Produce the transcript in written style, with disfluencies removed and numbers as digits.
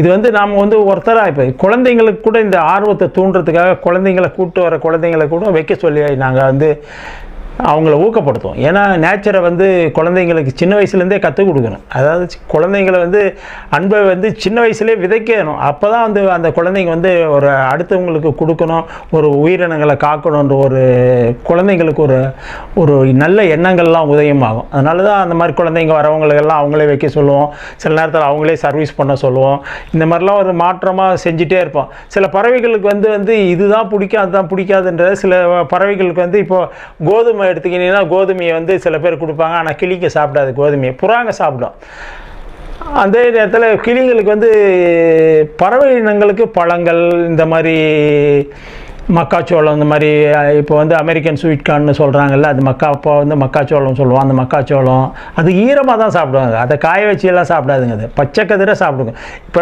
இது வந்து நாம் வந்து ஒருத்தராக இப்போ குழந்தைங்களுக்கு கூட இந்த ஆர்வத்தை தூண்டுறதுக்காக குழந்தைங்களை கூப்பிட்டு வர குழந்தைங்களை கூட வைக்க சொல்லி நாங்கள் வந்து அவங்கள ஊக்கப்படுத்துவோம். ஏன்னா நேச்சரை வந்து குழந்தைங்களுக்கு சின்ன வயசுலேருந்தே கற்றுக் கொடுக்கணும். அதாவது குழந்தைங்களை வந்து அன்பை வந்து சின்ன வயசுலேயே விதைக்கணும். அப்போ தான் வந்து அந்த குழந்தைங்க வந்து ஒரு அடுத்தவங்களுக்கு கொடுக்கணும், ஒரு உயிரினங்களை காக்கணுன்ற ஒரு குழந்தைங்களுக்கு ஒரு ஒரு நல்ல எண்ணங்கள்லாம் உதயமாகும். அதனால தான் அந்த மாதிரி குழந்தைங்க வரவங்களுக்கெல்லாம் அவங்களே வைக்க சொல்லுவோம். சில நேரத்தில் அவங்களே சர்வீஸ் பண்ண சொல்லுவோம். இந்த மாதிரிலாம் ஒரு மாற்றமாக செஞ்சுட்டே இருப்போம். சில பறவைகளுக்கு வந்து இதுதான் பிடிக்கும் அதுதான் பிடிக்காதுன்ற சில பறவைகளுக்கு வந்து இப்போது கோதுமை எடுத்துக்கிட்டீங்கன்னா கோதுமையை வந்து சில பேர் கொடுப்பாங்க, ஆனால் கிளிங்க சாப்பிடாது கோதுமையை, புறாங்க சாப்பிடும். அதே நேரத்தில் கிளிங்களுக்கு வந்து பறவை இனங்களுக்கு பழங்கள் இந்த மாதிரி மக்காச்சோளம் இந்த மாதிரி இப்போ வந்து அமெரிக்கன் ஸ்வீட் கார்ன்னு சொல்கிறாங்கல்ல, அது அப்போ வந்து மக்காச்சோளம் சொல்லுவோம். அந்த மக்காச்சோளம் அது ஈரமாக தான் சாப்பிடுவாங்க, அதை காய வச்சு எல்லாம் சாப்பிடாதுங்க, அது பச்சை கதிரை சாப்பிடுங்க. இப்போ